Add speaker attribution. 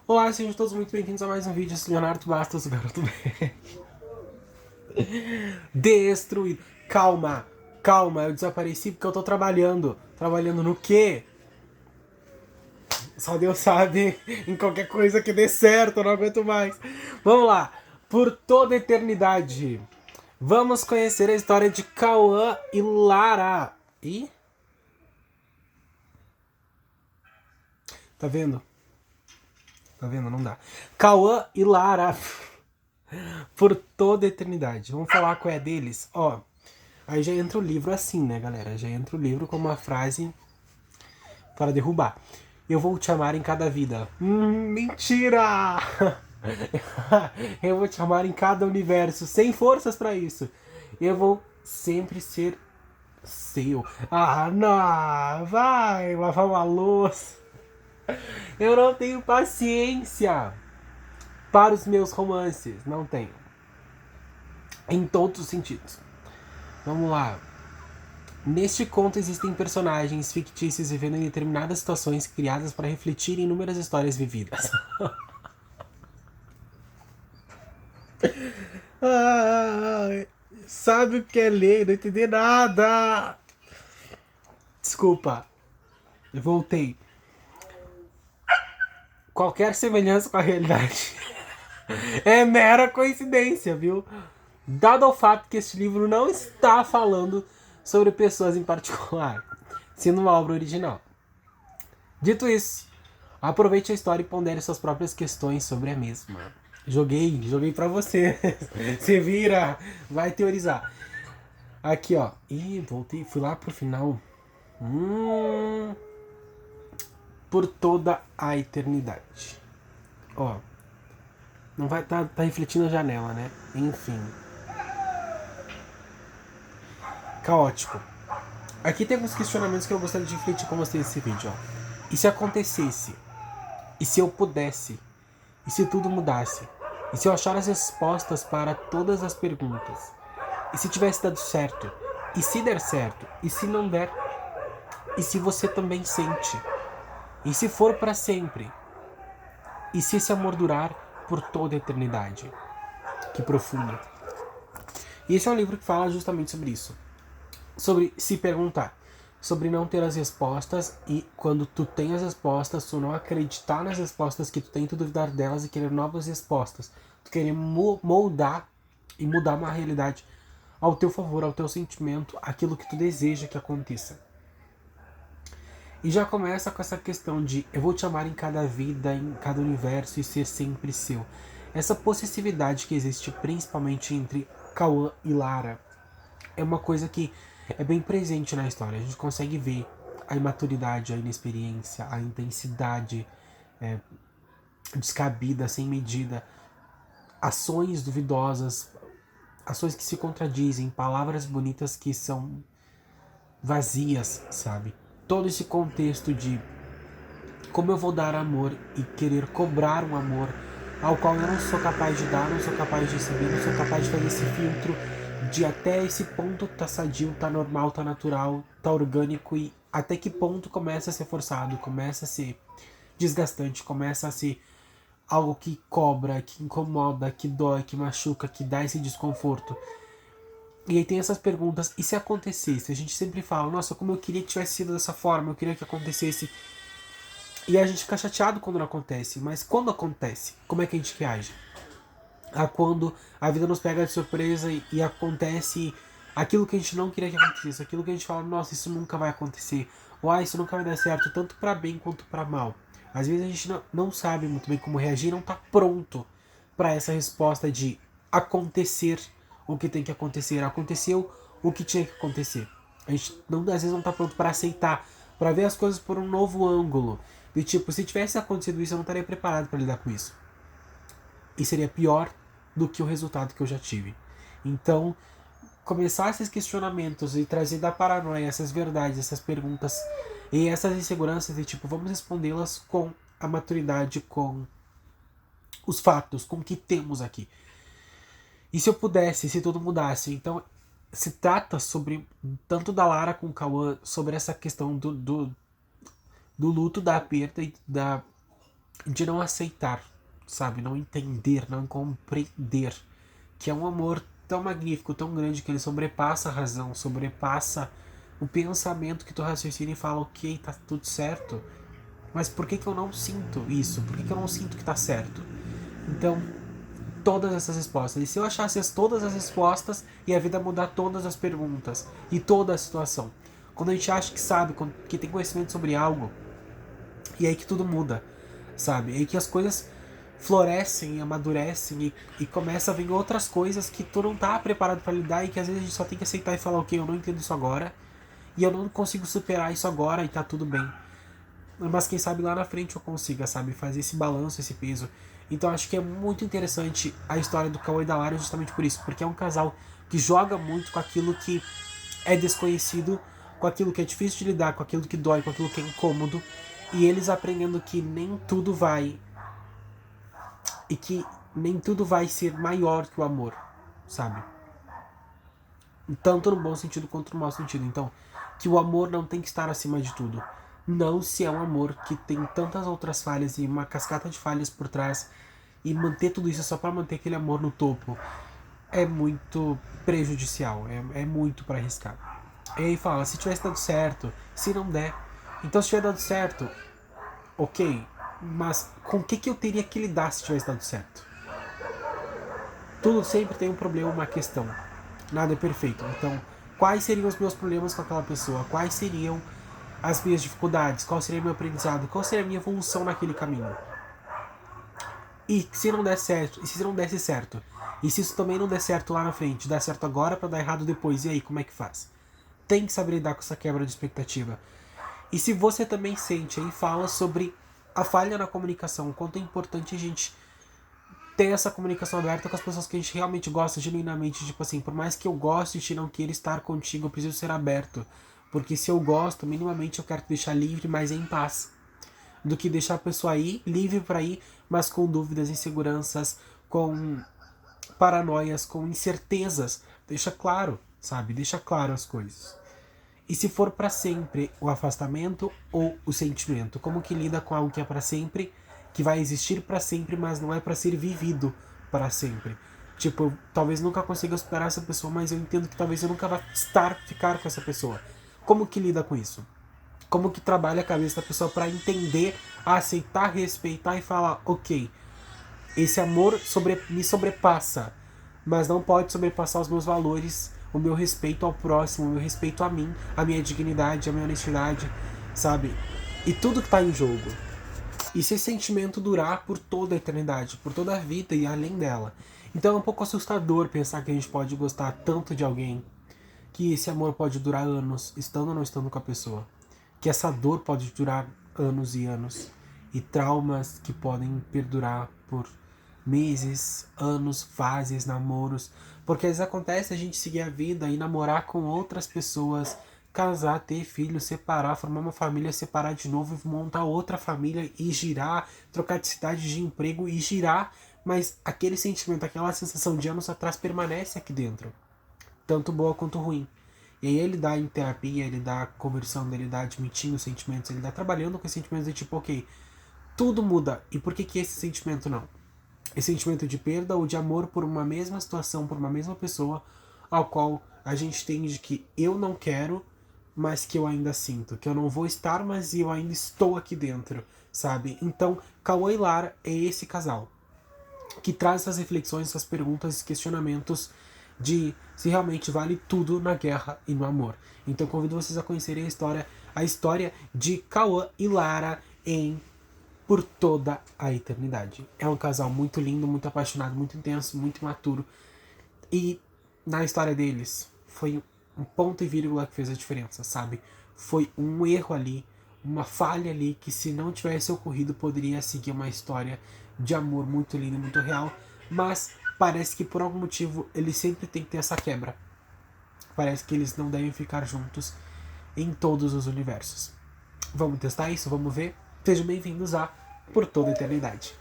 Speaker 1: Olá, sejam todos muito bem-vindos a mais um vídeo. Eu sou Leonardo Bastos, o garoto bem destruído. Calma, eu desapareci porque eu tô trabalhando. Trabalhando no quê? Só Deus sabe, em qualquer coisa que dê certo, eu não aguento mais. Vamos lá, por toda a eternidade. Vamos conhecer a história de Cauã e Lara. Ih? Tá vendo? Tá vendo? Não dá. Cauã e Lara. Por toda a eternidade. Vamos falar qual é deles? Ó, aí já entra o livro assim, né, galera? Já entra o livro com uma frase para derrubar. Eu vou te amar em cada vida. Mentira! Eu vou te amar em cada universo, sem forças para isso. Eu vou sempre ser seu. Ah, não! Vai lavar uma louça. Eu não tenho paciência para os meus romances. Não tenho. Em todos os sentidos. Vamos lá. Neste conto existem personagens fictícios vivendo em determinadas situações criadas para refletir em inúmeras histórias vividas. Sabe o que é ler? Não entendi nada. Desculpa. Eu voltei. Qualquer semelhança com a realidade é mera coincidência, viu? Dado ao fato que este livro não está falando sobre pessoas em particular, sendo uma obra original. Dito isso, aproveite a história e pondere suas próprias questões sobre a mesma. Joguei pra você. Você vira, vai teorizar. Aqui, ó. Ih, voltei, fui lá pro final. Por toda a eternidade. Ó. Não vai tá refletindo a janela, né? Enfim. Caótico. Aqui tem alguns questionamentos que eu gostaria de refletir com vocês nesse vídeo, ó. E se acontecesse? E se eu pudesse? E se tudo mudasse? E se eu achar as respostas para todas as perguntas? E se tivesse dado certo? E se der certo? E se não der? E se você também sente? E se for para sempre? E se esse amor durar por toda a eternidade? Que profundo. E esse é um livro que fala justamente sobre isso. Sobre se perguntar. Sobre não ter as respostas e quando tu tem as respostas, tu não acreditar nas respostas que tu tem, tu duvidar delas e querer novas respostas. Tu querer moldar e mudar uma realidade ao teu favor, ao teu sentimento, aquilo que tu deseja que aconteça. E já começa com essa questão de eu vou te amar em cada vida, em cada universo e ser sempre seu. Essa possessividade que existe principalmente entre Cauã e Lara é uma coisa que é bem presente na história. A gente consegue ver a imaturidade, a inexperiência, a intensidade descabida, sem medida, ações duvidosas, ações que se contradizem, palavras bonitas que são vazias, sabe? Todo esse contexto de como eu vou dar amor e querer cobrar um amor ao qual eu não sou capaz de dar, não sou capaz de receber, não sou capaz de fazer esse filtro de até esse ponto tá sadio, tá normal, tá natural, tá orgânico e até que ponto começa a ser forçado, começa a ser desgastante, começa a ser algo que cobra, que incomoda, que dói, que machuca, que dá esse desconforto. E aí tem essas perguntas, e se acontecesse? A gente sempre fala, nossa, como eu queria que tivesse sido dessa forma, eu queria que acontecesse. E a gente fica chateado quando não acontece, mas quando acontece, como é que a gente reage? Quando a vida nos pega de surpresa e acontece aquilo que a gente não queria que acontecesse, aquilo que a gente fala, nossa, isso nunca vai acontecer, ou isso nunca vai dar certo, tanto para bem quanto para mal. Às vezes a gente não sabe muito bem como reagir, não tá pronto para essa resposta de acontecer o que tem que acontecer. Aconteceu o que tinha que acontecer. A gente não, às vezes não tá pronto para aceitar, para ver as coisas por um novo ângulo. De tipo, se tivesse acontecido isso, eu não estaria preparado para lidar com isso. E seria pior do que o resultado que eu já tive. Então, começar esses questionamentos e trazer da paranoia essas verdades, essas perguntas e essas inseguranças e tipo, vamos respondê-las com a maturidade, com os fatos, com o que temos aqui. E se eu pudesse, se tudo mudasse? Então, se trata sobre, tanto da Lara com o Cauã, sobre essa questão do luto, da perda e de não aceitar, sabe? Não entender, não compreender que é um amor tão magnífico, tão grande, que ele sobrepassa a razão, sobrepassa o pensamento que tu raciocina e fala, ok, tá tudo certo, mas por que eu não sinto isso? Por que eu não sinto que tá certo? Então, todas essas respostas. E se eu achasse todas as respostas e a vida mudar todas as perguntas e toda a situação? Quando a gente acha que sabe, que tem conhecimento sobre algo, e aí que tudo muda, sabe? E aí que as coisas florescem, amadurecem e começa a vir outras coisas que tu não tá preparado para lidar e que às vezes a gente só tem que aceitar e falar, ok, eu não entendo isso agora e eu não consigo superar isso agora e tá tudo bem. Mas quem sabe lá na frente eu consiga, sabe, fazer esse balanço, esse peso. Então acho que é muito interessante a história do Cauã e da Lara justamente por isso, porque é um casal que joga muito com aquilo que é desconhecido, com aquilo que é difícil de lidar, com aquilo que dói, com aquilo que é incômodo, e eles aprendendo que nem tudo vai e que nem tudo vai ser maior que o amor, sabe? Tanto no bom sentido quanto no mau sentido. Então, que o amor não tem que estar acima de tudo. Não se é um amor que tem tantas outras falhas e uma cascata de falhas por trás e manter tudo isso só para manter aquele amor no topo é muito prejudicial, é muito para arriscar. E aí fala, se tivesse dado certo, se não der, então se tiver dado certo, ok, mas com o que eu teria que lidar se tivesse dado certo? Tudo sempre tem um problema, uma questão. Nada é perfeito. Então, quais seriam os meus problemas com aquela pessoa? Quais seriam as minhas dificuldades? Qual seria o meu aprendizado? Qual seria a minha evolução naquele caminho? E se não der certo, e se não desse certo? E se isso também não der certo lá na frente, dá certo agora para dar errado depois, e aí, como é que faz? Tem que saber lidar com essa quebra de expectativa. E se você também sente aí, fala sobre a falha na comunicação, o quanto é importante a gente ter essa comunicação aberta com as pessoas que a gente realmente gosta genuinamente. Tipo assim, por mais que eu goste e não queira estar contigo, eu preciso ser aberto. Porque se eu gosto, minimamente eu quero te deixar livre, mas em paz. Do que deixar a pessoa ir, livre para ir, mas com dúvidas, inseguranças, com paranoias, com incertezas. Deixa claro, sabe? Deixa claro as coisas. E se for para sempre o afastamento ou o sentimento? Como que lida com algo que é para sempre, que vai existir para sempre, mas não é para ser vivido para sempre? Tipo, eu talvez nunca consiga superar essa pessoa, mas eu entendo que talvez eu nunca vá ficar com essa pessoa. Como que lida com isso? Como que trabalha a cabeça da pessoa para entender, aceitar, respeitar e falar, ok, esse amor me sobrepassa, mas não pode sobrepassar os meus valores, o meu respeito ao próximo, o meu respeito a mim, a minha dignidade, a minha honestidade, sabe? E tudo que tá em jogo. E se esse sentimento durar por toda a eternidade, por toda a vida e além dela. Então é um pouco assustador pensar que a gente pode gostar tanto de alguém, que esse amor pode durar anos, estando ou não estando com a pessoa. Que essa dor pode durar anos e anos. E traumas que podem perdurar por meses, anos, fases, namoros. Porque às vezes acontece a gente seguir a vida e namorar com outras pessoas, casar, ter filhos, separar, formar uma família, separar de novo, montar outra família e girar, trocar de cidade, de emprego e girar. Mas aquele sentimento, aquela sensação de anos atrás permanece aqui dentro. Tanto boa quanto ruim. E aí ele dá em terapia, ele dá conversando, ele dá admitindo os sentimentos, ele dá trabalhando com os sentimentos de tipo, ok, tudo muda. E por que esse sentimento não? Esse sentimento de perda ou de amor por uma mesma situação, por uma mesma pessoa, ao qual a gente entende que eu não quero, mas que eu ainda sinto. Que eu não vou estar, mas eu ainda estou aqui dentro, sabe? Então, Cauã e Lara é esse casal que traz essas reflexões, essas perguntas, esses questionamentos de se realmente vale tudo na guerra e no amor. Então convido vocês a conhecerem a história de Cauã e Lara em Por Toda a Eternidade. É um casal muito lindo, muito apaixonado, muito intenso, muito maturo. E na história deles foi um ponto e vírgula que fez a diferença, sabe? Foi um erro ali, uma falha ali que se não tivesse ocorrido poderia seguir uma história de amor muito linda, muito real, mas parece que por algum motivo eles sempre têm que ter essa quebra. Parece que eles não devem ficar juntos em todos os universos. Vamos testar isso? Vamos ver? Sejam bem-vindos a Por Toda a Eternidade.